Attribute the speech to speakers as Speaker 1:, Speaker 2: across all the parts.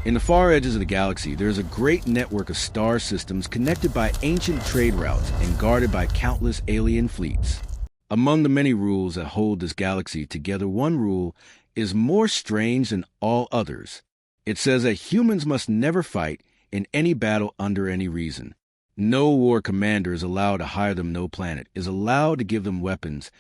Speaker 1: In the far edges of the galaxy, there is a great network of star systems connected by ancient trade routes and guarded by countless alien fleets. Among the many rules that hold this galaxy together, one rule is more strange than all others. It says that humans must never fight in any battle under any reason. No war commander is allowed to hire them, no planet is allowed to give them weapons,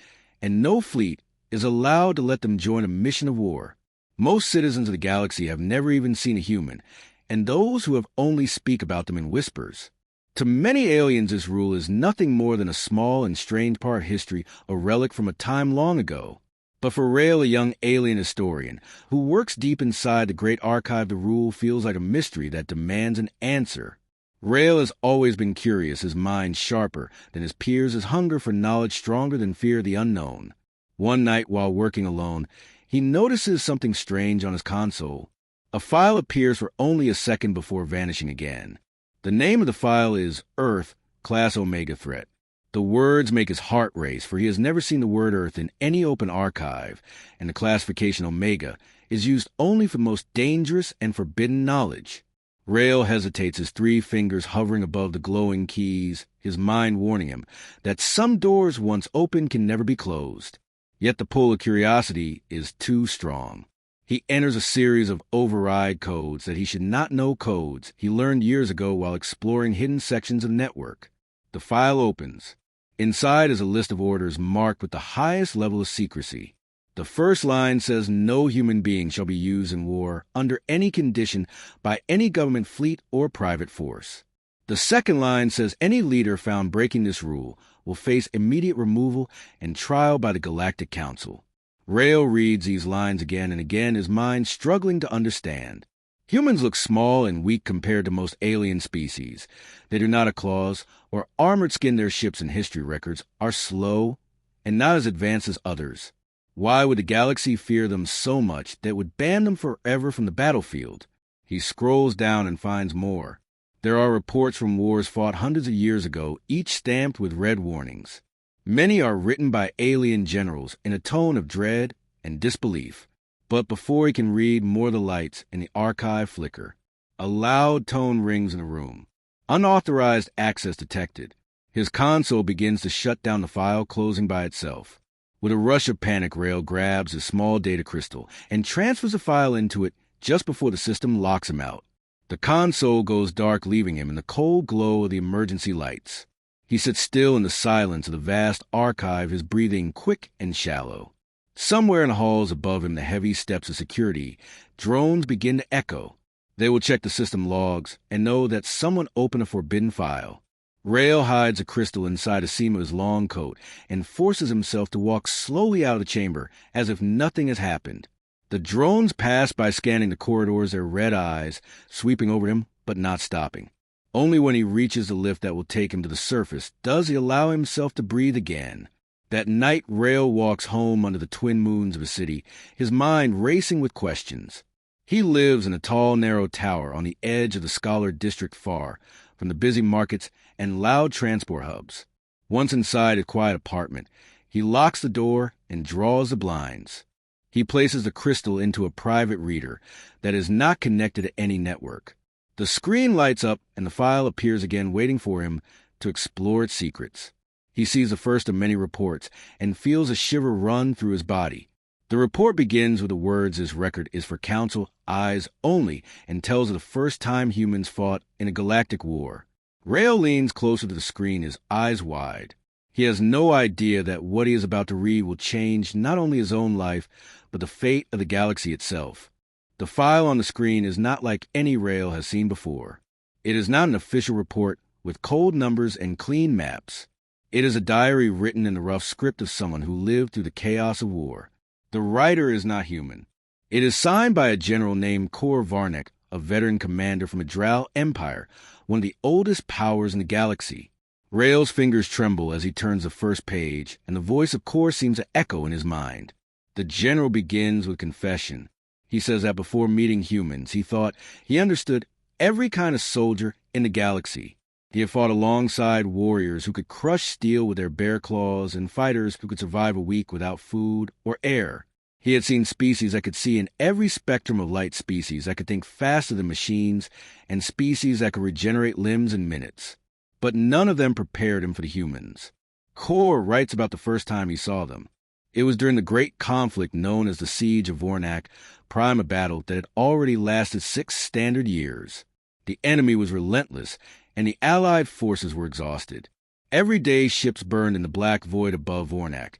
Speaker 1: and no fleet is allowed to let them join a mission of war. Most citizens of the galaxy have never even seen a human, and those who have only speak about them in whispers. To many aliens, this rule is nothing more than a small and strange part of history, a relic from a time long ago. But for Raal, a young alien historian who works deep inside the great archive, the rule feels like a mystery that demands an answer. Raal has always been curious, his mind sharper than his peers', his hunger for knowledge stronger than fear of the unknown. One night, while working alone, he notices something strange on his console. A file appears for only a second before vanishing again. The name of the file is Earth, Class Omega Threat. The words make his heart race, for he has never seen the word Earth in any open archive, and the classification Omega is used only for the most dangerous and forbidden knowledge. Raal hesitates, his 3 fingers hovering above the glowing keys, his mind warning him that some doors once open can never be closed. Yet the pull of curiosity is too strong. He enters a series of override codes that he should not know, codes he learned years ago while exploring hidden sections of the network. The file opens. Inside is a list of orders marked with the highest level of secrecy. The first line says no human being shall be used in war under any condition by any government fleet or private force. The second line says any leader found breaking this rule will face immediate removal and trial by the Galactic Council. Raal reads these lines again and again, his mind struggling to understand. Humans look small and weak compared to most alien species. They do not have claws or armored skin. Their ships and history records are slow and not as advanced as others. Why would the galaxy fear them so much that it would ban them forever from the battlefield? He scrolls down and finds more. There are reports from wars fought hundreds of years ago, each stamped with red warnings. Many are written by alien generals in a tone of dread and disbelief. But before he can read more, the lights in the archive flicker. A loud tone rings in the room. Unauthorized access detected. His console begins to shut down the file, closing by itself. With a rush of panic, Raal grabs a small data crystal and transfers the file into it just before the system locks him out. The console goes dark, leaving him in the cold glow of the emergency lights. He sits still in the silence of the vast archive, his breathing quick and shallow. Somewhere in the halls above him, the heavy steps of security, drones begin to echo. They will check the system logs and know that someone opened a forbidden file. Raal hides a crystal inside a seam of his long coat and forces himself to walk slowly out of the chamber as if nothing has happened. The drones pass by, scanning the corridors, their red eyes sweeping over him but not stopping. Only when he reaches the lift that will take him to the surface does he allow himself to breathe again. That night, Raal walks home under the twin moons of a city, his mind racing with questions. He lives in a tall, narrow tower on the edge of the scholar district, far from the busy markets and loud transport hubs. Once inside a quiet apartment, he locks the door and draws the blinds. He places the crystal into a private reader that is not connected to any network. The screen lights up and the file appears again, waiting for him to explore its secrets. He sees the first of many reports and feels a shiver run through his body. The report begins with the words his record is for Council eyes only and tells of the first time humans fought in a galactic war. Raal leans closer to the screen, his eyes wide. He has no idea that what he is about to read will change not only his own life, but the fate of the galaxy itself. The file on the screen is not like any Raal has seen before. It is not an official report with cold numbers and clean maps. It is a diary written in the rough script of someone who lived through the chaos of war. The writer is not human. It is signed by a general named Kor Varnek, a veteran commander from the Raal Empire, one of the oldest powers in the galaxy. Raal's fingers tremble as he turns the first page, and the voice of Kor seems to echo in his mind. The general begins with confession. He says that before meeting humans, he thought he understood every kind of soldier in the galaxy. He had fought alongside warriors who could crush steel with their bare claws and fighters who could survive a week without food or air. He had seen species that could see in every spectrum of light, species that could think faster than machines, and species that could regenerate limbs in minutes. But none of them prepared him for the humans. Kor writes about the first time he saw them. It was during the great conflict known as the Siege of Vornak, prime of battle that had already lasted 6 standard years. The enemy was relentless, and the Allied forces were exhausted. Every day ships burned in the black void above Vornak,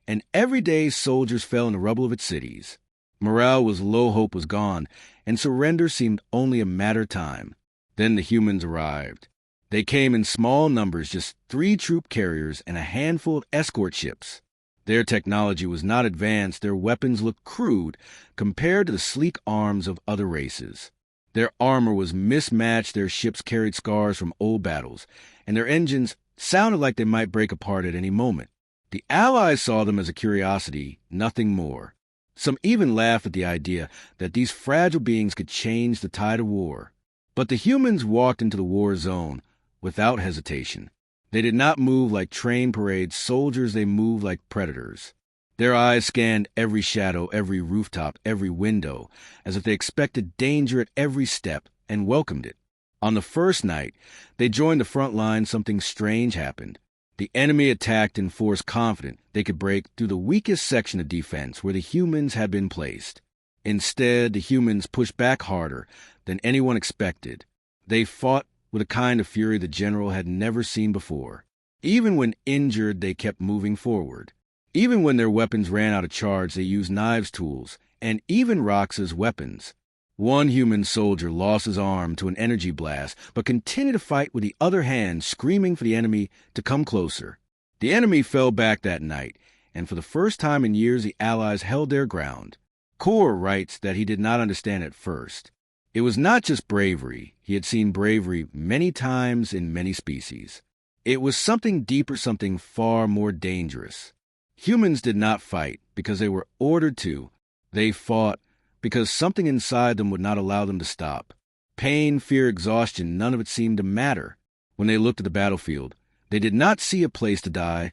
Speaker 1: and every day soldiers fell in the rubble of its cities. Morale was low, hope was gone, and surrender seemed only a matter of time. Then the humans arrived. They came in small numbers, just 3 troop carriers and a handful of escort ships. Their technology was not advanced, their weapons looked crude compared to the sleek arms of other races. Their armor was mismatched, their ships carried scars from old battles, and their engines sounded like they might break apart at any moment. The Allies saw them as a curiosity, nothing more. Some even laughed at the idea that these fragile beings could change the tide of war. But the humans walked into the war zone without hesitation. They did not move like train parade soldiers, they moved like predators. Their eyes scanned every shadow, every rooftop, every window, as if they expected danger at every step and welcomed it. On the first night, they joined the front line, something strange happened. The enemy attacked in force, confident they could break through the weakest section of defense where the humans had been placed. Instead, the humans pushed back harder than anyone expected. They fought with a kind of fury the general had never seen before. Even when injured, they kept moving forward. Even when their weapons ran out of charge, they used knives, tools, and even rocks as weapons. One human soldier lost his arm to an energy blast, but continued to fight with the other hand, screaming for the enemy to come closer. The enemy fell back that night, and for the first time in years, the Allies held their ground. Kor writes that he did not understand at first. It was not just bravery. He had seen bravery many times in many species. It was something deeper, something far more dangerous. Humans did not fight because they were ordered to. They fought because something inside them would not allow them to stop. Pain, fear, exhaustion, none of it seemed to matter. When they looked at the battlefield, they did not see a place to die.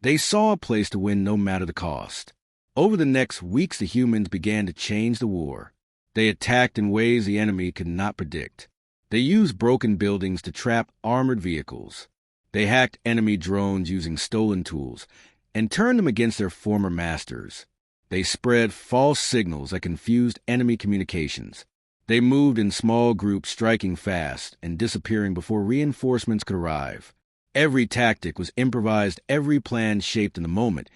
Speaker 1: They saw a place to win no matter the cost. Over the next weeks, the humans began to change the war. They attacked in ways the enemy could not predict. They used broken buildings to trap armored vehicles. They hacked enemy drones using stolen tools and turned them against their former masters. They spread false signals that confused enemy communications. They moved in small groups, striking fast and disappearing before reinforcements could arrive. Every tactic was improvised, every plan shaped in the moment,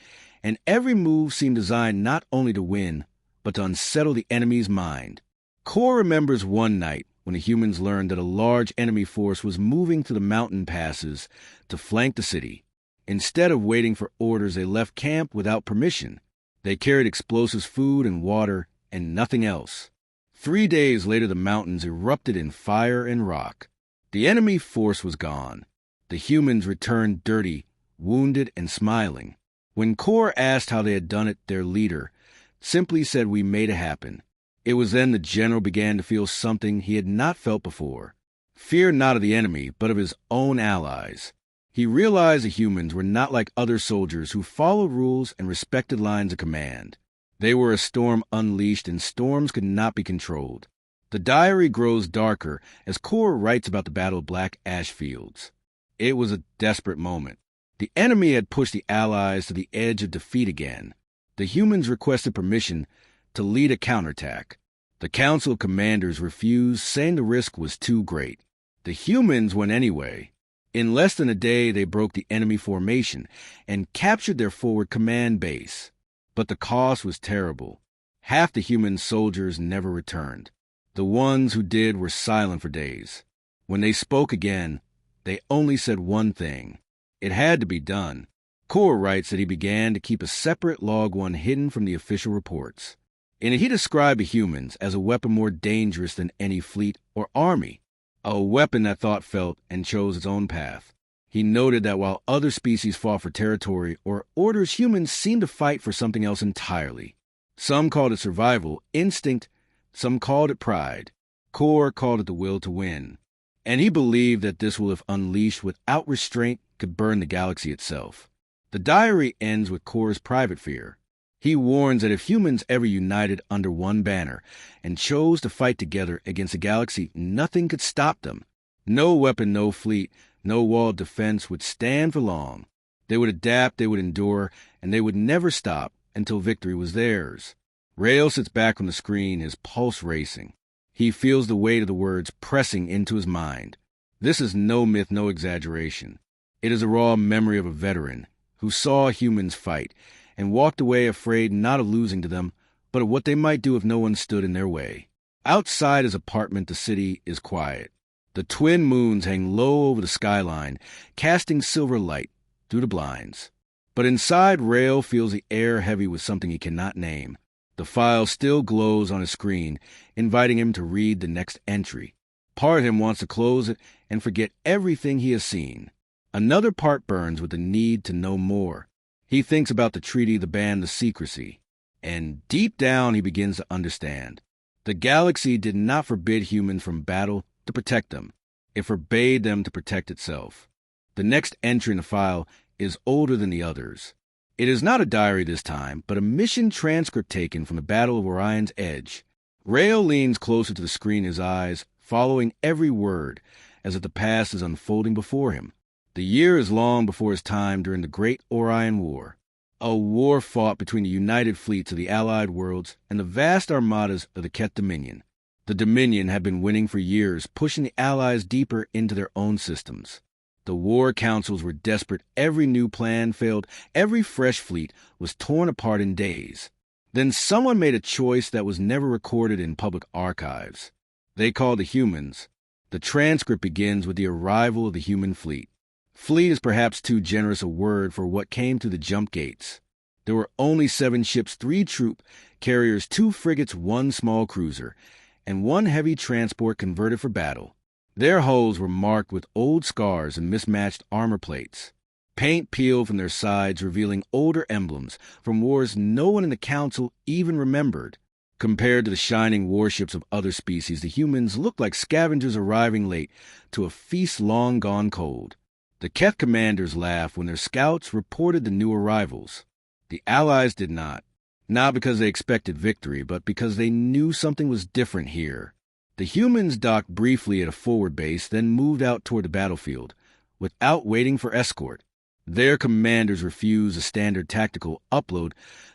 Speaker 1: and every move seemed designed not only to win, but to unsettle the enemy's mind. Kor remembers one night when the humans learned that a large enemy force was moving through the mountain passes to flank the city. Instead of waiting for orders, they left camp without permission. They carried explosives, food, and water, and nothing else. 3 days later, the mountains erupted in fire and rock. The enemy force was gone. The humans returned dirty, wounded, and smiling. When Kor asked how they had done it, their leader simply said, "We made it happen." It was then the general began to feel something he had not felt before. Fear not of the enemy, but of his own allies. He realized the humans were not like other soldiers who followed rules and respected lines of command. They were a storm unleashed, and storms could not be controlled. The diary grows darker as Kor writes about the Battle of Black Ash Fields. It was a desperate moment. The enemy had pushed the Allies to the edge of defeat again. The humans requested permission to lead a counterattack. The Council of Commanders refused, saying the risk was too great. The humans went anyway. In less than a day, they broke the enemy formation and captured their forward command base. But the cost was terrible. Half the human soldiers never returned. The ones who did were silent for days. When they spoke again, they only said one thing. It had to be done. Kor writes that he began to keep a separate log one hidden from the official reports. In it, he described the humans as a weapon more dangerous than any fleet or army, a weapon that thought, felt, and chose its own path. He noted that while other species fought for territory or orders, humans seemed to fight for something else entirely. Some called it survival, instinct, some called it pride. Kor called it the will to win. And he believed that this will, if unleashed without restraint, could burn the galaxy itself. The diary ends with Kor's private fear. He warns that if humans ever united under one banner and chose to fight together against a galaxy, nothing could stop them. No weapon, no fleet, no wall of defense would stand for long. They would adapt, they would endure, and they would never stop until victory was theirs. Raal sits back on the screen, his pulse racing. He feels the weight of the words pressing into his mind. This is no myth, no exaggeration. It is a raw memory of a veteran who saw humans fight and walked away afraid not of losing to them, but of what they might do if no one stood in their way. Outside his apartment, the city is quiet. The twin moons hang low over the skyline, casting silver light through the blinds. But inside, Raal feels the air heavy with something he cannot name. The file still glows on his screen, inviting him to read the next entry. Part of him wants to close it and forget everything he has seen. Another part burns with the need to know more. He thinks about the treaty, the ban, the secrecy. And deep down, he begins to understand. The galaxy did not forbid humans from battle to protect them. It forbade them to protect itself. The next entry in the file is older than the others. It is not a diary this time, but a mission transcript taken from the Battle of Orion's Edge. Raal leans closer to the screen, his eyes following every word, as if the past is unfolding before him. The year is long before his time during the Great Orion War, a war fought between the united fleets of the Allied worlds and the vast armadas of the Keth Dominion. The Dominion had been winning for years, pushing the Allies deeper into their own systems. The war councils were desperate. Every new plan failed. Every fresh fleet was torn apart in days. Then someone made a choice that was never recorded in public archives. They called the humans. The transcript begins with the arrival of the human fleet. Fleet is perhaps too generous a word for what came through the jump gates. There were only 7 ships, 3 troop carriers, 2 frigates, 1 small cruiser, and 1 heavy transport converted for battle. Their hulls were marked with old scars and mismatched armor plates. Paint peeled from their sides, revealing older emblems from wars no one in the council even remembered. Compared to the shining warships of other species, the humans looked like scavengers arriving late to a feast long gone cold. The Keth commanders laughed when their scouts reported the new arrivals. The Allies did not. Not because they expected victory, but because they knew something was different here. The humans docked briefly at a forward base, then moved out toward the battlefield, without waiting for escort. Their commanders refused a standard tactical upload,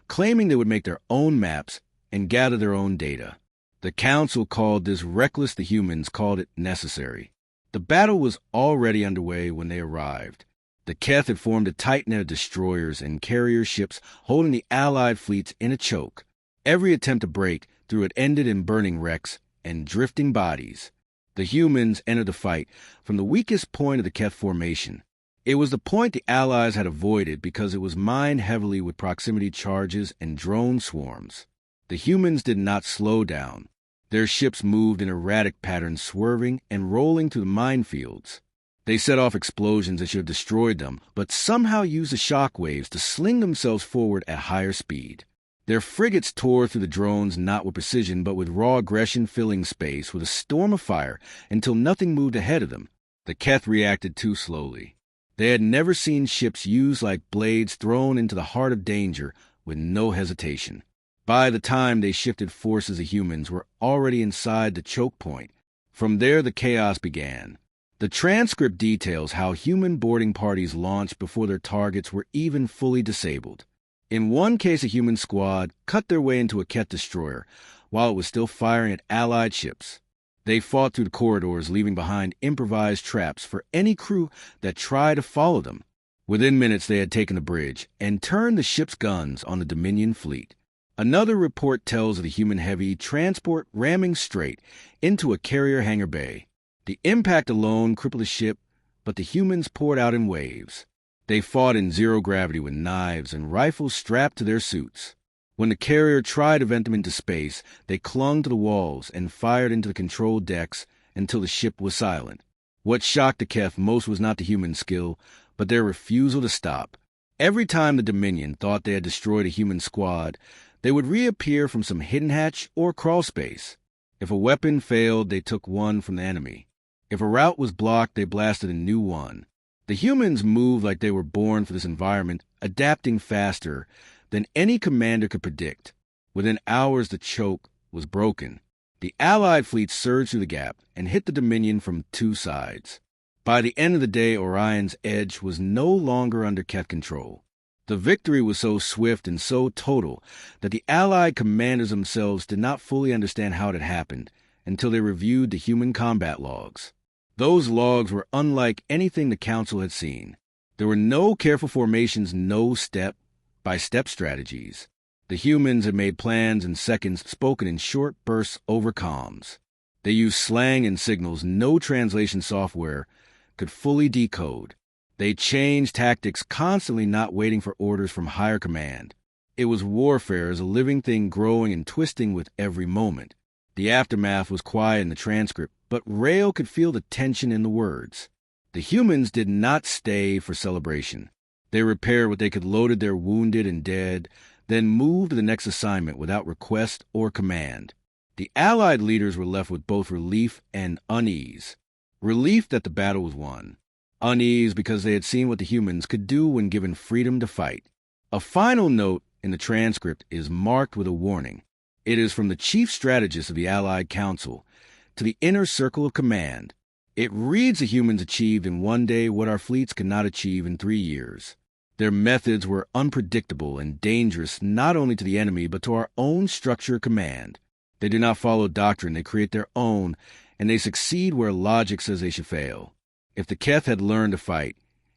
Speaker 1: claiming they would make their own maps and gather their own data. The council called this reckless, the humans called it necessary. The battle was already underway when they arrived. The Keth had formed a tight net of destroyers and carrier ships holding the Allied fleets in a choke. Every attempt to break through it ended in burning wrecks and drifting bodies. The humans entered the fight from the weakest point of the Keth formation. It was the point the Allies had avoided because it was mined heavily with proximity charges and drone swarms. The humans did not slow down. Their ships moved in erratic patterns, swerving and rolling through the minefields. They set off explosions that should have destroyed them, but somehow used the shock waves to sling themselves forward at higher speed. Their frigates tore through the drones not with precision, but with raw aggression, filling space with a storm of fire until nothing moved ahead of them. The Keth reacted too slowly. They had never seen ships used like blades thrown into the heart of danger with no hesitation. By the time they shifted forces, the humans were already inside the choke point. From there, the chaos began. The transcript details how human boarding parties launched before their targets were even fully disabled. In one case, a human squad cut their way into a Keth destroyer while it was still firing at Allied ships. They fought through the corridors, leaving behind improvised traps for any crew that tried to follow them. Within minutes, they had taken the bridge and turned the ship's guns on the Dominion fleet. Another report tells of the human heavy transport ramming straight into a carrier hangar bay. The impact alone crippled the ship, but the humans poured out in waves. They fought in zero gravity with knives and rifles strapped to their suits. When the carrier tried to vent them into space, they clung to the walls and fired into the control decks until the ship was silent. What shocked the Keth most was not the human skill, but their refusal to stop. Every time the Dominion thought they had destroyed a human squad, they would reappear from some hidden hatch or crawl space. If a weapon failed, they took one from the enemy. If a route was blocked, they blasted a new one. The humans moved like they were born for this environment, adapting faster than any commander could predict. Within hours, the choke was broken. The Allied fleet surged through the gap and hit the Dominion from two sides. By the end of the day, Orion's edge was no longer under Keth control. The victory was so swift and so total that the Allied commanders themselves did not fully understand how it had happened until they reviewed the human combat logs. Those logs were unlike anything the Council had seen. There were no careful formations, no step-by-step strategies. The humans had made plans in seconds, spoken in short bursts over comms. They used slang and signals no translation software could fully decode. They changed tactics constantly, not waiting for orders from higher command. It was warfare as a living thing, growing and twisting with every moment. The aftermath was quiet in the transcript, but Raal could feel the tension in the words. The humans did not stay for celebration. They repaired what they could, loaded their wounded and dead, then moved to the next assignment without request or command. The Allied leaders were left with both relief and unease. Relief that the battle was won. Unease because they had seen what the humans could do when given freedom to fight. A final note in the transcript is marked with a warning. It is from the chief strategist of the Allied Council to the inner circle of command. It reads, the humans achieved in one day what our fleets could not achieve in 3 years. Their methods were unpredictable and dangerous not only to the enemy but to our own structure of command. They do not follow doctrine, they create their own, and they succeed where logic says they should fail. If the Keth had learned to fight,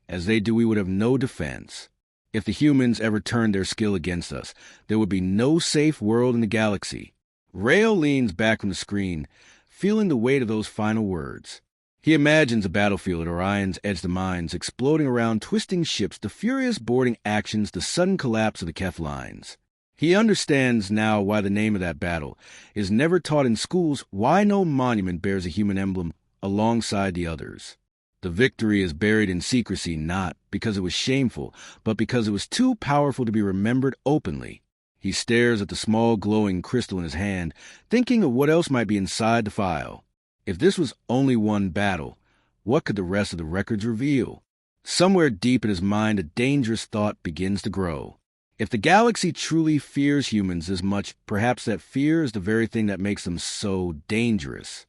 Speaker 1: as they do, we would have no defense. If the humans ever turned their skill against us, there would be no safe world in the galaxy. Raal leans back from the screen, feeling the weight of those final words. He imagines a battlefield at Orion's edge, the mines exploding around twisting ships, the furious boarding actions, the sudden collapse of the Keth lines. He understands now why the name of that battle is never taught in schools, why no monument bears a human emblem alongside the others. The victory is buried in secrecy, not because it was shameful, but because it was too powerful to be remembered openly. He stares at the small glowing crystal in his hand, thinking of what else might be inside the file. If this was only one battle, what could the rest of the records reveal? Somewhere deep in his mind, a dangerous thought begins to grow. If the galaxy truly fears humans as much, perhaps that fear is the very thing that makes them so dangerous.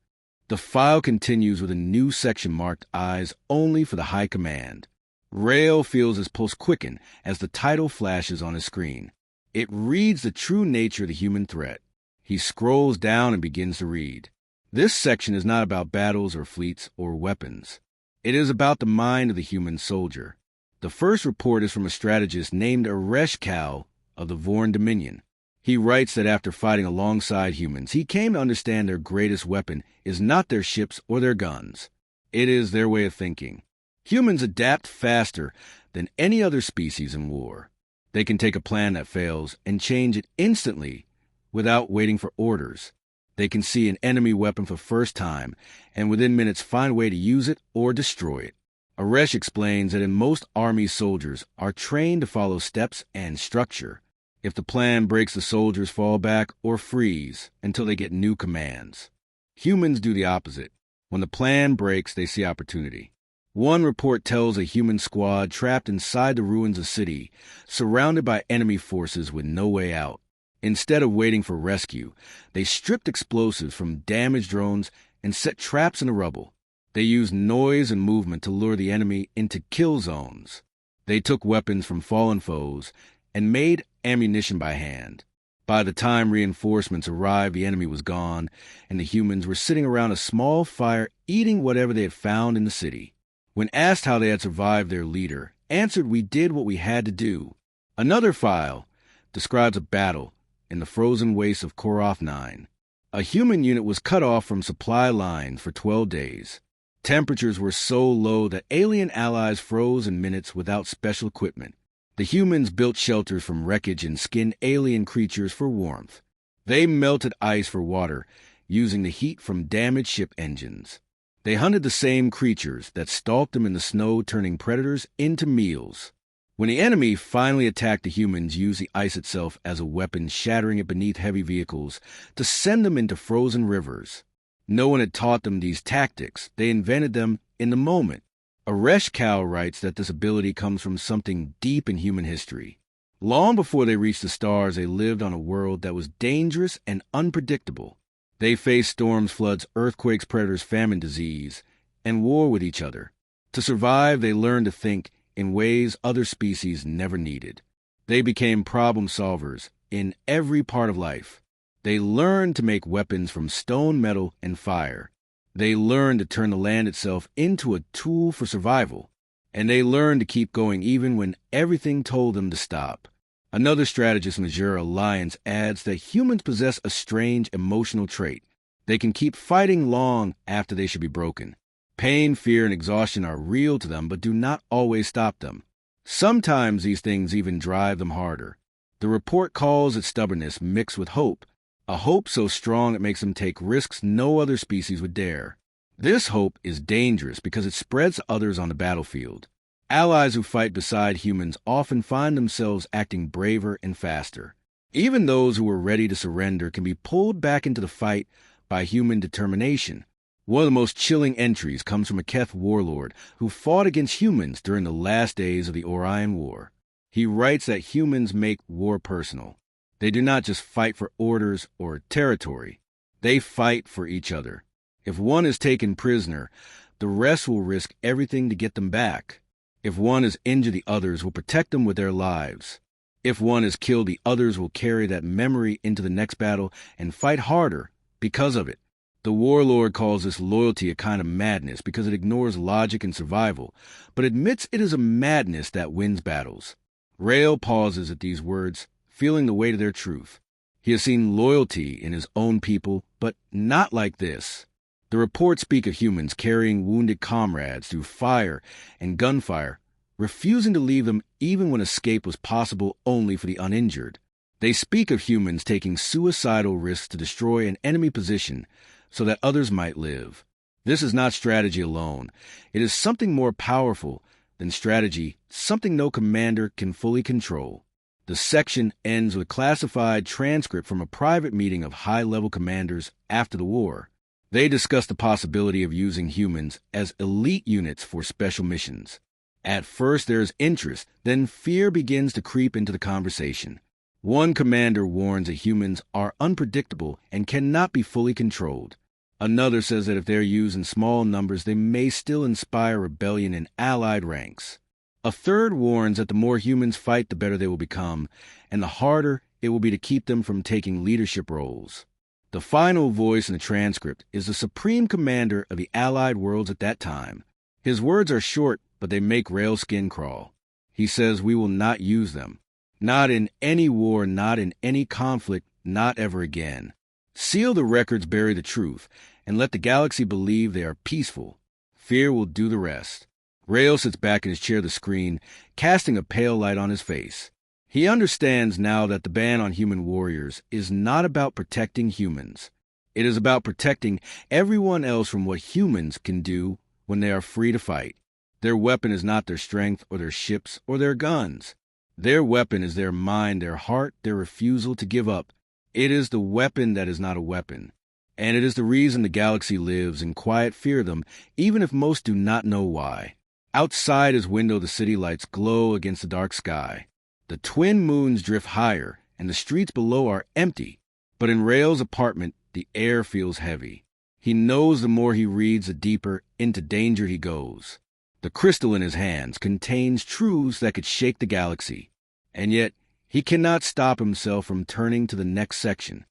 Speaker 1: The file continues with a new section marked Eyes Only for the High Command. Raal feels his pulse quicken as the title flashes on his screen. It reads the true nature of the human threat. He scrolls down and begins to read. This section is not about battles or fleets or weapons. It is about the mind of the human soldier. The first report is from a strategist named Ereshkigal of the Vorn Dominion. He writes that after fighting alongside humans, he came to understand their greatest weapon is not their ships or their guns. It is their way of thinking. Humans adapt faster than any other species in war. They can take a plan that fails and change it instantly without waiting for orders. They can see an enemy weapon for the first time and within minutes find a way to use it or destroy it. Aresh explains that in most army, soldiers are trained to follow steps and structure. If the plan breaks, the soldiers fall back or freeze until they get new commands. Humans do the opposite. When the plan breaks, they see opportunity. One report tells a human squad trapped inside the ruins of a city, surrounded by enemy forces with no way out. Instead of waiting for rescue, they stripped explosives from damaged drones and set traps in the rubble. They used noise and movement to lure the enemy into kill zones. They took weapons from fallen foes and made ammunition by hand. By the time reinforcements arrived, the enemy was gone, and the humans were sitting around a small fire eating whatever they had found in the city. When asked how they had survived, their leader answered, "We did what we had to do." Another file describes a battle in the frozen wastes of Koroth 9. A human unit was cut off from supply lines for 12 days. Temperatures were so low that alien allies froze in minutes without special equipment. The humans built shelters from wreckage and skinned alien creatures for warmth. They melted ice for water, using the heat from damaged ship engines. They hunted the same creatures that stalked them in the snow, turning predators into meals. When the enemy finally attacked, the humans used the ice itself as a weapon, shattering it beneath heavy vehicles to send them into frozen rivers. No one had taught them these tactics. They invented them in the moment. Ereshkigal writes that this ability comes from something deep in human history. Long before they reached the stars, they lived on a world that was dangerous and unpredictable. They faced storms, floods, earthquakes, predators, famine, disease, and war with each other. To survive, they learned to think in ways other species never needed. They became problem solvers in every part of life. They learned to make weapons from stone, metal, and fire. They learned to turn the land itself into a tool for survival. And they learned to keep going even when everything told them to stop. Another strategist, Major Alliance, adds that humans possess a strange emotional trait. They can keep fighting long after they should be broken. Pain, fear, and exhaustion are real to them, but do not always stop them. Sometimes these things even drive them harder. The report calls it stubbornness mixed with hope, a hope so strong it makes them take risks no other species would dare. This hope is dangerous because it spreads to others on the battlefield. Allies who fight beside humans often find themselves acting braver and faster. Even those who are ready to surrender can be pulled back into the fight by human determination. One of the most chilling entries comes from a Keth warlord who fought against humans during the last days of the Orion War. He writes that humans make war personal. They do not just fight for orders or territory. They fight for each other. If one is taken prisoner, the rest will risk everything to get them back. If one is injured, the others will protect them with their lives. If one is killed, the others will carry that memory into the next battle and fight harder because of it. The warlord calls this loyalty a kind of madness because it ignores logic and survival, but admits it is a madness that wins battles. Raal pauses at these words, feeling the weight of their truth. He has seen loyalty in his own people, but not like this. The reports speak of humans carrying wounded comrades through fire and gunfire, refusing to leave them even when escape was possible only for the uninjured. They speak of humans taking suicidal risks to destroy an enemy position so that others might live. This is not strategy alone. It is something more powerful than strategy, something no commander can fully control. The section ends with a classified transcript from a private meeting of high-level commanders after the war. They discuss the possibility of using humans as elite units for special missions. At first there is interest, then fear begins to creep into the conversation. One commander warns that humans are unpredictable and cannot be fully controlled. Another says that if they're used in small numbers, they may still inspire rebellion in allied ranks. A third warns that the more humans fight, the better they will become, and the harder it will be to keep them from taking leadership roles. The final voice in the transcript is the supreme commander of the allied worlds at that time. His words are short, but they make Raal's skin crawl. He says, "We will not use them. Not in any war, not in any conflict, not ever again. Seal the records, bury the truth, and let the galaxy believe they are peaceful. Fear will do the rest." Raal sits back in his chair, the screen, casting a pale light on his face. He understands now that the ban on human warriors is not about protecting humans. It is about protecting everyone else from what humans can do when they are free to fight. Their weapon is not their strength or their ships or their guns. Their weapon is their mind, their heart, their refusal to give up. It is the weapon that is not a weapon. And it is the reason the galaxy lives in quiet fear of them, even if most do not know why. Outside his window, the city lights glow against the dark sky. The twin moons drift higher, and the streets below are empty. But in Raal's apartment, the air feels heavy. He knows the more he reads, the deeper into danger he goes. The crystal in his hands contains truths that could shake the galaxy. And yet, he cannot stop himself from turning to the next section.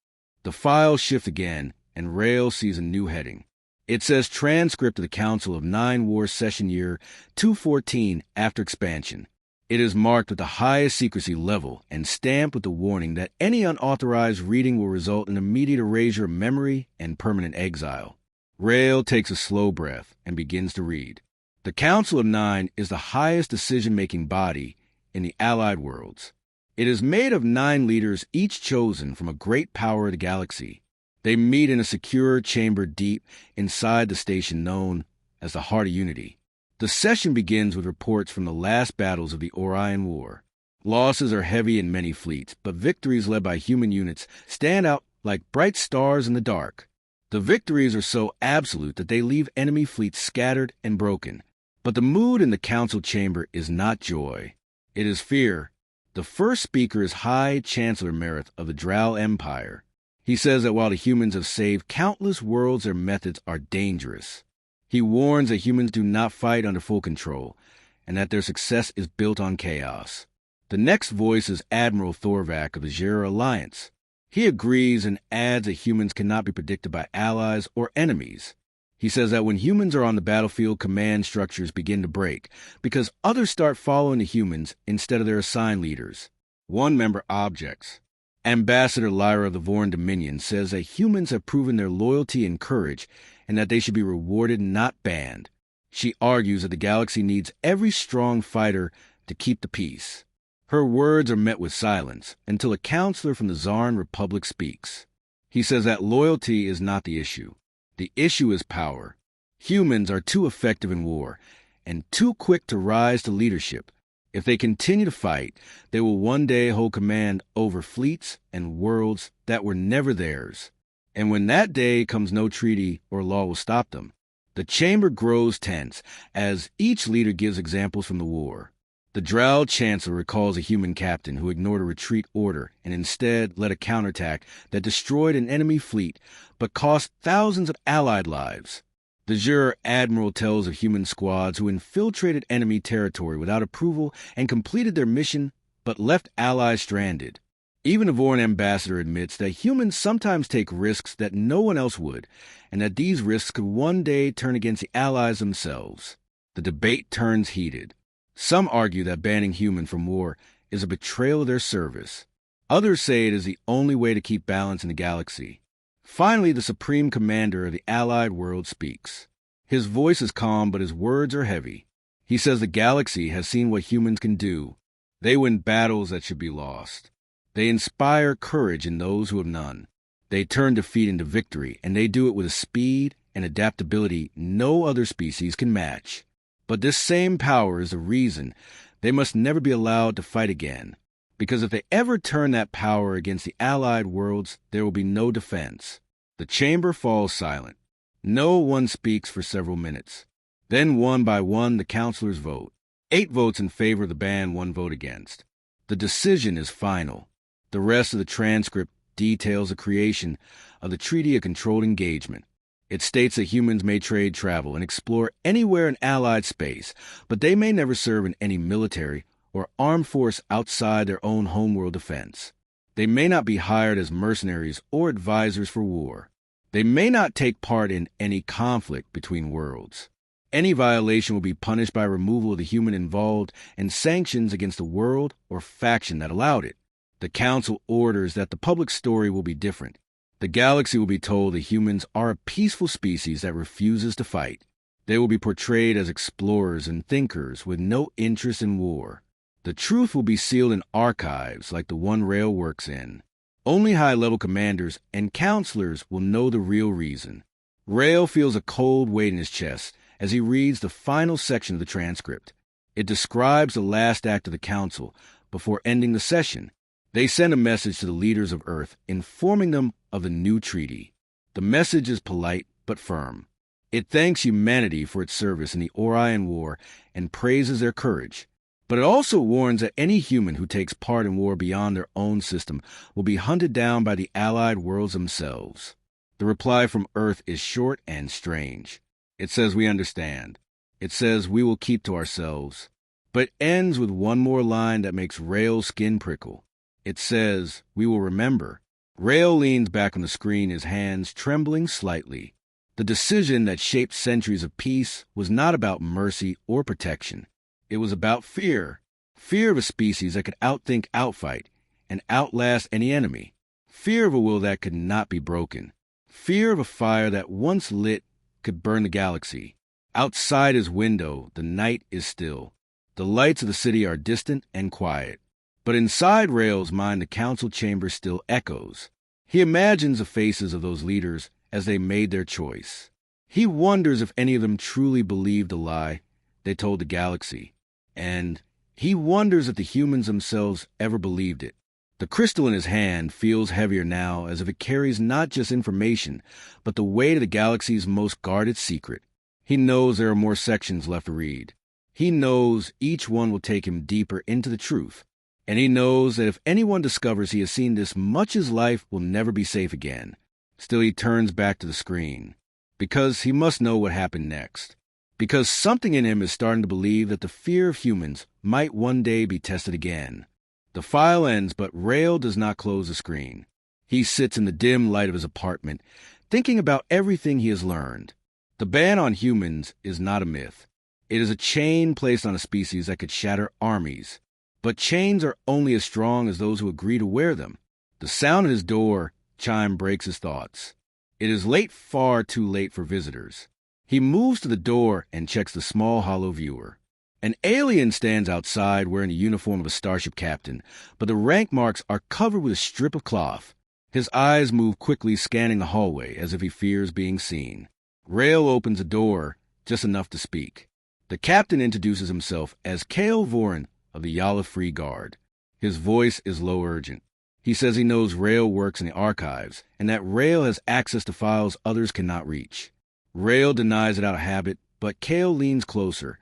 Speaker 1: The files shift again, and Raal sees a new heading. It says Transcript of the Council of 9 War Session Year 214 after expansion. It is marked with the highest secrecy level and stamped with the warning that any unauthorized reading will result in immediate erasure of memory and permanent exile. Raal takes a slow breath and begins to read. The Council of 9 is the highest decision-making body in the Allied worlds. It is made of 9 leaders, each chosen from a great power of the galaxy. They meet in a secure chamber deep inside the station known as the Heart of Unity. The session begins with reports from the last battles of the Orion War. Losses are heavy in many fleets, but victories led by human units stand out like bright stars in the dark. The victories are so absolute that they leave enemy fleets scattered and broken. But the mood in the council chamber is not joy. It is fear. The first speaker is High Chancellor Mareth of the Raal Empire. He says that while the humans have saved countless worlds, their methods are dangerous. He warns that humans do not fight under full control, and that their success is built on chaos. The next voice is Admiral Thorvak of the Jura Alliance. He agrees and adds that humans cannot be predicted by allies or enemies. He says that when humans are on the battlefield, command structures begin to break because others start following the humans instead of their assigned leaders. One member objects. Ambassador Lyra of the Vorn Dominion says that humans have proven their loyalty and courage and that they should be rewarded, not banned. She argues that the galaxy needs every strong fighter to keep the peace. Her words are met with silence until a counselor from the Zarin Republic speaks. He says that loyalty is not the issue. The issue is power. Humans are too effective in war and too quick to rise to leadership. If they continue to fight, they will one day hold command over fleets and worlds that were never theirs. And when that day comes, no treaty or law will stop them. The chamber grows tense as each leader gives examples from the war. The Drow Chancellor recalls a human captain who ignored a retreat order and instead led a counterattack that destroyed an enemy fleet but cost thousands of allied lives. The Jura Admiral tells of human squads who infiltrated enemy territory without approval and completed their mission but left allies stranded. Even the Vorn ambassador admits that humans sometimes take risks that no one else would, and that these risks could one day turn against the allies themselves. The debate turns heated. Some argue that banning humans from war is a betrayal of their service. Others say it is the only way to keep balance in the galaxy. Finally, the Supreme Commander of the Allied world speaks. His voice is calm, but his words are heavy. He says the galaxy has seen what humans can do. They win battles that should be lost. They inspire courage in those who have none. They turn defeat into victory, and they do it with a speed and adaptability no other species can match. But this same power is the reason they must never be allowed to fight again, because if they ever turn that power against the allied worlds, there will be no defense. The chamber falls silent. No one speaks for several minutes. Then one by one the counselors vote. 8 votes in favor of the ban, 1 vote against. The decision is final. The rest of the transcript details the creation of the Treaty of Controlled Engagement. It states that humans may trade, travel, and explore anywhere in Allied space, but they may never serve in any military or armed force outside their own homeworld defense. They may not be hired as mercenaries or advisors for war. They may not take part in any conflict between worlds. Any violation will be punished by removal of the human involved and sanctions against the world or faction that allowed it. The Council orders that the public story will be different. The galaxy will be told that humans are a peaceful species that refuses to fight. They will be portrayed as explorers and thinkers with no interest in war. The truth will be sealed in archives like the one Raal works in. Only high-level commanders and counselors will know the real reason. Raal feels a cold weight in his chest as he reads the final section of the transcript. It describes the last act of the Council before ending the session. They send a message to the leaders of Earth, informing them of the new treaty. The message is polite but firm. It thanks humanity for its service in the Orion War and praises their courage. But it also warns that any human who takes part in war beyond their own system will be hunted down by the allied worlds themselves. The reply from Earth is short and strange. It says we understand. It says we will keep to ourselves. But it ends with one more line that makes Raal's skin prickle. It says, we will remember. Raal leans back on the screen, his hands trembling slightly. The decision that shaped centuries of peace was not about mercy or protection. It was about fear. Fear of a species that could outthink, outfight, and outlast any enemy. Fear of a will that could not be broken. Fear of a fire that once lit could burn the galaxy. Outside his window, the night is still. The lights of the city are distant and quiet. But inside Raal's mind, the council chamber still echoes. He imagines the faces of those leaders as they made their choice. He wonders if any of them truly believed the lie they told the galaxy. And he wonders if the humans themselves ever believed it. The crystal in his hand feels heavier now, as if it carries not just information, but the weight of the galaxy's most guarded secret. He knows there are more sections left to read. He knows each one will take him deeper into the truth. And he knows that if anyone discovers he has seen this much, his life will never be safe again. Still, he turns back to the screen, because he must know what happened next. Because something in him is starting to believe that the fear of humans might one day be tested again. The file ends, but Raal does not close the screen. He sits in the dim light of his apartment, thinking about everything he has learned. The ban on humans is not a myth. It is a chain placed on a species that could shatter armies. But chains are only as strong as those who agree to wear them. The sound of his door chime breaks his thoughts. It is late, far too late for visitors. He moves to the door and checks the small hollow viewer. An alien stands outside wearing the uniform of a starship captain, but the rank marks are covered with a strip of cloth. His eyes move quickly, scanning the hallway as if he fears being seen. Raal opens the door just enough to speak. The captain introduces himself as Kale Voran of the Yala Free Guard. His voice is low urgent. He says he knows Raal works in the archives, and that Raal has access to files others cannot reach. Raal denies it out of habit, but Kale leans closer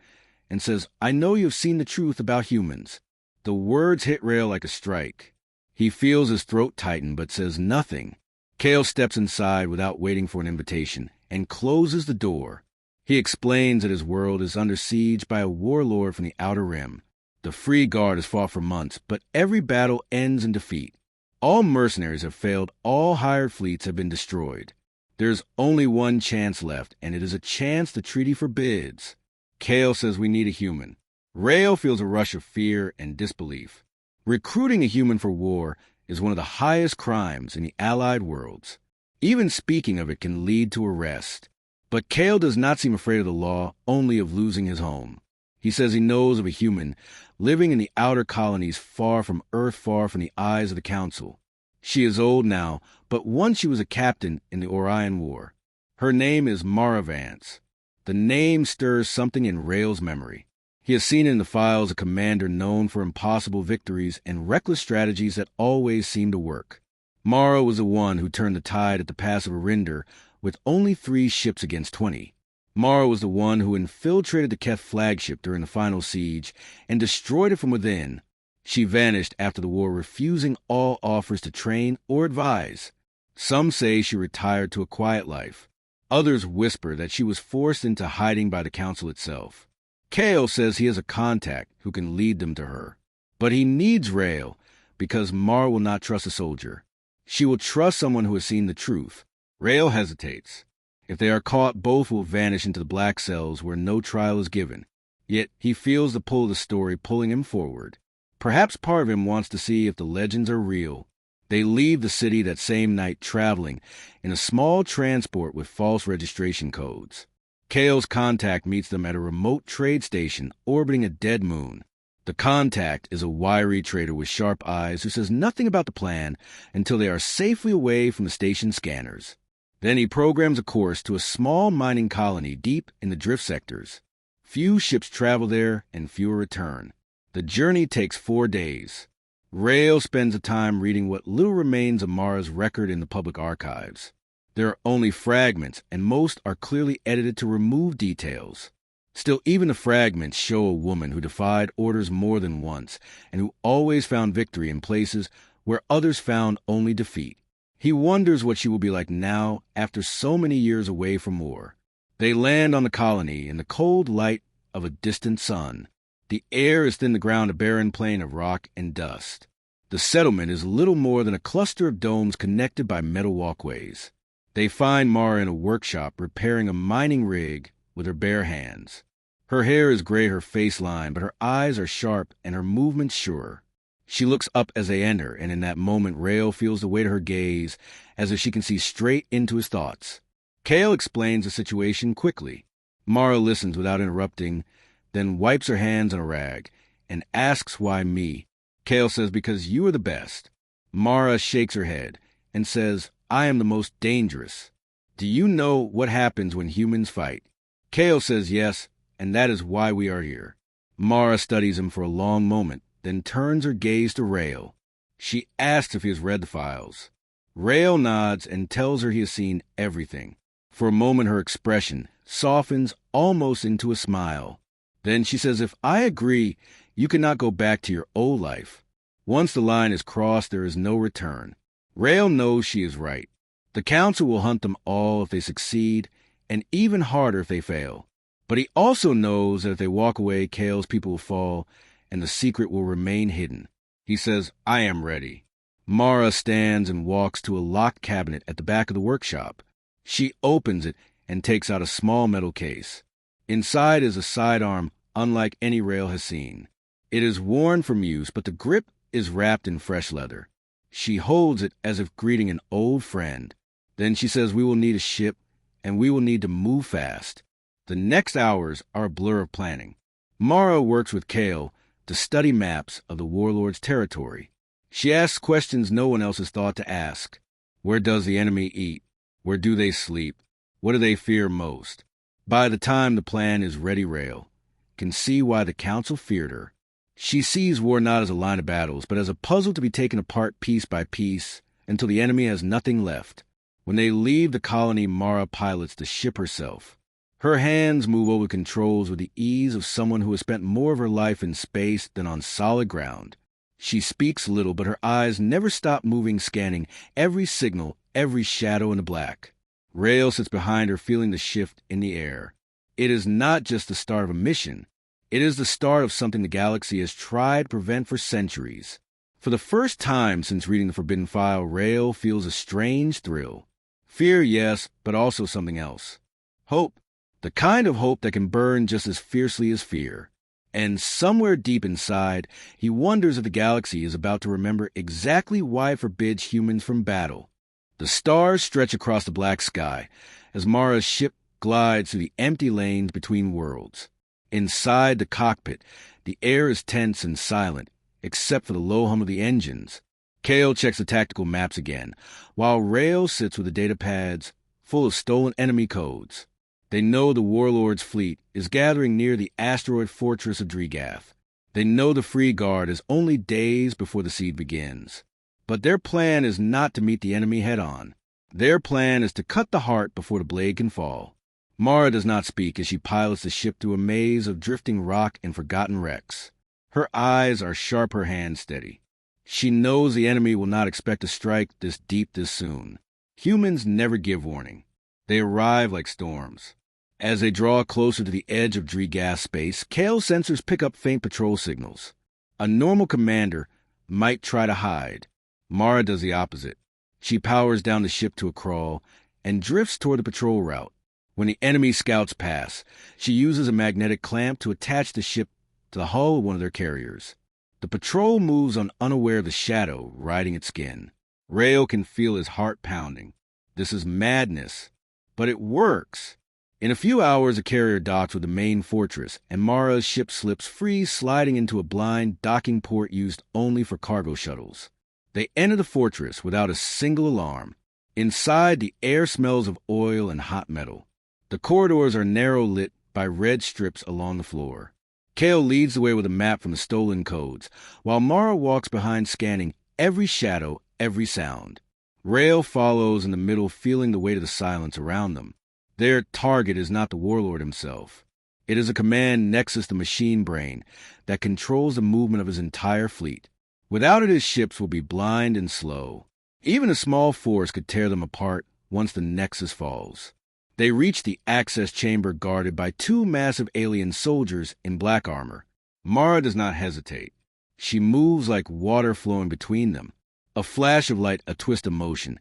Speaker 1: and says, "I know you have seen the truth about humans." The words hit Raal like a strike. He feels his throat tighten, but says nothing. Kale steps inside without waiting for an invitation and closes the door. He explains that his world is under siege by a warlord from the Outer Rim. The Free Guard has fought for months, but every battle ends in defeat. All mercenaries have failed, all hired fleets have been destroyed. There's only one chance left, and it is a chance the treaty forbids. Kale says we need a human. Raal feels a rush of fear and disbelief. Recruiting a human for war is one of the highest crimes in the Allied worlds. Even speaking of it can lead to arrest. But Kale does not seem afraid of the law, only of losing his home. He says he knows of a human living in the outer colonies far from Earth, far from the eyes of the Council. She is old now, but once she was a captain in the Orion War. Her name is Mara Vance. The name stirs something in Raal's memory. He has seen in the files a commander known for impossible victories and reckless strategies that always seem to work. Mara was the one who turned the tide at the Pass of Arinder with only 3 ships against 20. Mara was the one who infiltrated the Keth flagship during the final siege and destroyed it from within. She vanished after the war, refusing all offers to train or advise. Some say she retired to a quiet life. Others whisper that she was forced into hiding by the Council itself. Kale says he has a contact who can lead them to her. But he needs Raal because Mara will not trust a soldier. She will trust someone who has seen the truth. Raal hesitates. If they are caught, both will vanish into the black cells where no trial is given. Yet he feels the pull of the story pulling him forward. Perhaps part of him wants to see if the legends are real. They leave the city that same night, traveling in a small transport with false registration codes. Kale's contact meets them at a remote trade station orbiting a dead moon. The contact is a wiry trader with sharp eyes who says nothing about the plan until they are safely away from the station scanners. Then he programs a course to a small mining colony deep in the drift sectors. Few ships travel there and fewer return. The journey takes 4 days. Raal spends the time reading what little remains of Mara's record in the public archives. There are only fragments, and most are clearly edited to remove details. Still, even the fragments show a woman who defied orders more than once, and who always found victory in places where others found only defeat. He wonders what she will be like now after so many years away from war. They land on the colony in the cold light of a distant sun. The air is thin to ground, a barren plain of rock and dust. The settlement is little more than a cluster of domes connected by metal walkways. They find Mara in a workshop repairing a mining rig with her bare hands. Her hair is gray, her face lined, but her eyes are sharp and her movements sure. She looks up as they enter, and in that moment Raal feels the weight of her gaze, as if she can see straight into his thoughts. Kale explains the situation quickly. Mara listens without interrupting, then wipes her hands on a rag, and asks why me. Kale says, because you are the best. Mara shakes her head, and says, I am the most dangerous. Do you know what happens when humans fight? Kale says yes, and that is why we are here. Mara studies him for a long moment, then turns her gaze to Raal. She asks if he has read the files. Raal nods and tells her he has seen everything. For a moment her expression softens almost into a smile. Then she says, if I agree, you cannot go back to your old life. Once the line is crossed, there is no return. Raal knows she is right. The Council will hunt them all if they succeed, and even harder if they fail. But he also knows that if they walk away, Kale's people will fall, and the secret will remain hidden. He says, I am ready. Mara stands and walks to a locked cabinet at the back of the workshop. She opens it and takes out a small metal case. Inside is a sidearm unlike any Raal has seen. It is worn from use, but the grip is wrapped in fresh leather. She holds it as if greeting an old friend. Then she says we will need a ship, and we will need to move fast. The next hours are a blur of planning. Mara works with Kale to study maps of the warlord's territory. She asks questions no one else has thought to ask. Where does the enemy eat? Where do they sleep? What do they fear most? By the time the plan is ready, Raal can see why the Council feared her. She sees war not as a line of battles, but as a puzzle to be taken apart piece by piece until the enemy has nothing left. When they leave the colony, Mara pilots the ship herself. Her hands move over controls with the ease of someone who has spent more of her life in space than on solid ground. She speaks little, but her eyes never stop moving, scanning every signal, every shadow in the black. Raal sits behind her, feeling the shift in the air. It is not just the start of a mission. It is the start of something the galaxy has tried to prevent for centuries. For the first time since reading the Forbidden File, Raal feels a strange thrill. Fear, yes, but also something else. Hope. The kind of hope that can burn just as fiercely as fear. And somewhere deep inside, he wonders if the galaxy is about to remember exactly why it forbids humans from battle. The stars stretch across the black sky as Mara's ship glides through the empty lanes between worlds. Inside the cockpit, the air is tense and silent, except for the low hum of the engines. Kale checks the tactical maps again, while Raal sits with the data pads full of stolen enemy codes. They know the warlord's fleet is gathering near the asteroid fortress of Dregath. They know the Free Guard is only days before the siege begins. But their plan is not to meet the enemy head-on. Their plan is to cut the heart before the blade can fall. Mara does not speak as she pilots the ship through a maze of drifting rock and forgotten wrecks. Her eyes are sharp, her hands steady. She knows the enemy will not expect to strike this deep this soon. Humans never give warning. They arrive like storms. As they draw closer to the edge of Dregath space, Kale's sensors pick up faint patrol signals. A normal commander might try to hide. Mara does the opposite. She powers down the ship to a crawl and drifts toward the patrol route. When the enemy scouts pass, she uses a magnetic clamp to attach the ship to the hull of one of their carriers. The patrol moves on, unaware of the shadow riding its skin. Raal can feel his heart pounding. This is madness, but it works. In a few hours, a carrier docks with the main fortress, and Mara's ship slips free, sliding into a blind docking port used only for cargo shuttles. They enter the fortress without a single alarm. Inside, the air smells of oil and hot metal. The corridors are narrow, lit by red strips along the floor. Kale leads the way with a map from the stolen codes, while Mara walks behind, scanning every shadow, every sound. Raal follows in the middle, feeling the weight of the silence around them. Their target is not the warlord himself. It is a command nexus, the machine brain, that controls the movement of his entire fleet. Without it, his ships will be blind and slow. Even a small force could tear them apart once the nexus falls. They reach the access chamber guarded by two massive alien soldiers in black armor. Mara does not hesitate. She moves like water flowing between them. A flash of light, a twist of motion,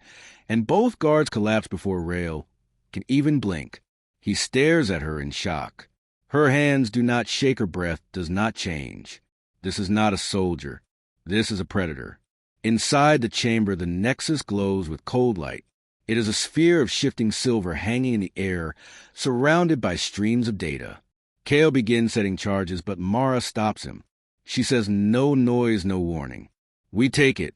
Speaker 1: and both guards collapse before Raal can even blink. He stares at her in shock. Her hands do not shake, her breath does not change. This is not a soldier. This is a predator. Inside the chamber, the nexus glows with cold light. It is a sphere of shifting silver hanging in the air, surrounded by streams of data. Kale begins setting charges, but Mara stops him. She says, no noise, no warning. We take it,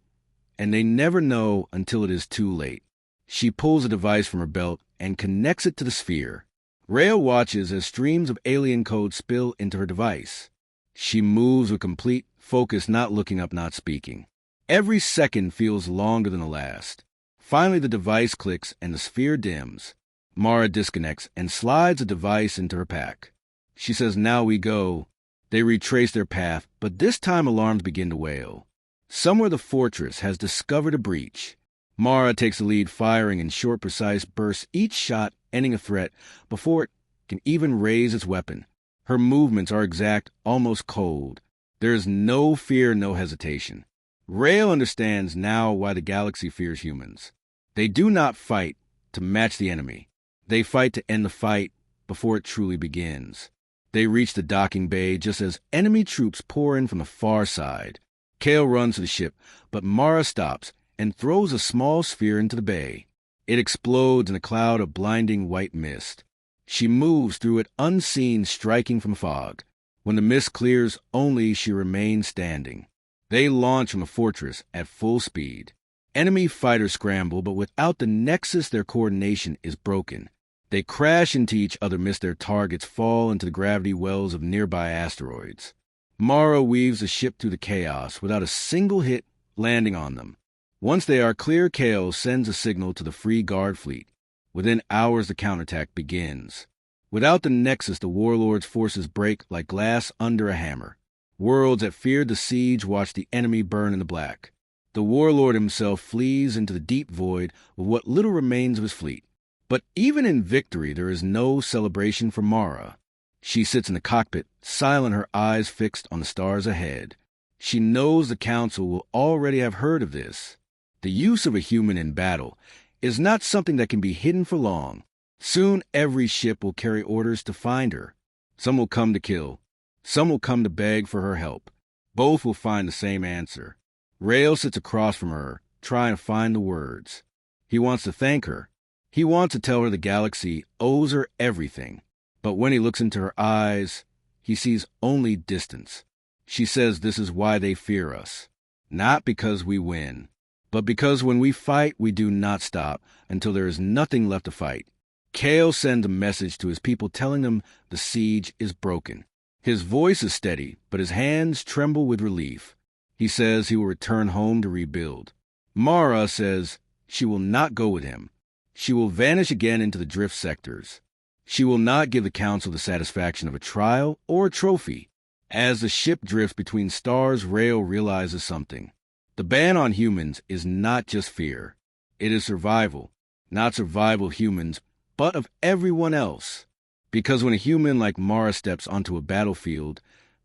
Speaker 1: and they never know until it is too late. She pulls a device from her belt and connects it to the sphere. Raal watches as streams of alien code spill into her device. She moves with complete focus, not looking up, not speaking. Every second feels longer than the last. Finally, the device clicks and the sphere dims. Mara disconnects and slides the device into her pack. She says, now we go. They retrace their path, but this time alarms begin to wail. Somewhere the fortress has discovered a breach. Mara takes the lead, firing in short, precise bursts, each shot ending a threat before it can even raise its weapon. Her movements are exact, almost cold. There is no fear, no hesitation. Raal understands now why the galaxy fears humans. They do not fight to match the enemy. They fight to end the fight before it truly begins. They reach the docking bay just as enemy troops pour in from the far side. Kale runs to the ship, but Mara stops and throws a small sphere into the bay. It explodes in a cloud of blinding white mist. She moves through it unseen, striking from fog. When the mist clears, only she remains standing. They launch from the fortress at full speed. Enemy fighters scramble, but without the nexus, their coordination is broken. They crash into each other, miss their targets, fall into the gravity wells of nearby asteroids. Mara weaves the ship through the chaos without a single hit landing on them. Once they are clear, Kale sends a signal to the Free Guard fleet. Within hours, the counterattack begins. Without the nexus, the warlord's forces break like glass under a hammer. Worlds that feared the siege watch the enemy burn in the black. The warlord himself flees into the deep void with what little remains of his fleet. But even in victory, there is no celebration for Mara. She sits in the cockpit, silent, her eyes fixed on the stars ahead. She knows the Council will already have heard of this. The use of a human in battle is not something that can be hidden for long. Soon every ship will carry orders to find her. Some will come to kill. Some will come to beg for her help. Both will find the same answer. Raal sits across from her, trying to find the words. He wants to thank her. He wants to tell her the galaxy owes her everything. But when he looks into her eyes, he sees only distance. She says this is why they fear us. Not because we win, but because when we fight, we do not stop until there is nothing left to fight. Kale sends a message to his people telling them the siege is broken. His voice is steady, but his hands tremble with relief. He says he will return home to rebuild. Mara says she will not go with him. She will vanish again into the drift sectors. She will not give the Council the satisfaction of a trial or a trophy. As the ship drifts between stars, Raal realizes something. The ban on humans is not just fear. It is survival. Not survival of humans, but of everyone else. Because when a human like Mara steps onto a battlefield,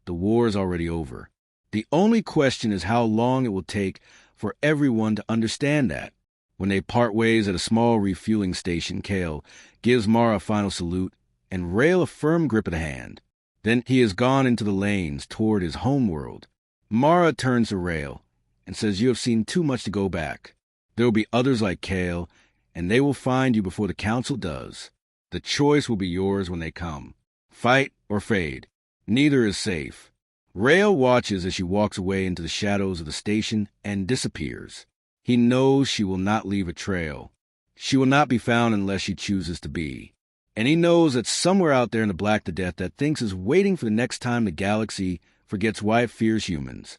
Speaker 1: the war is already over. The only question is how long it will take for everyone to understand that. When they part ways at a small refueling station, Kale gives Mara a final salute and Raal a firm grip of the hand. Then he has gone into the lanes toward his homeworld. Mara turns to Raal and says, "You have seen too much to go back. There will be others like Kale, and they will find you before the Council does. The choice will be yours when they come. Fight or fade. Neither is safe." Raal watches as she walks away into the shadows of the station and disappears. He knows she will not leave a trail. She will not be found unless she chooses to be. And he knows that somewhere out there in the black, the DeathThatThinks is waiting for the next time the galaxy forgets why it fears humans.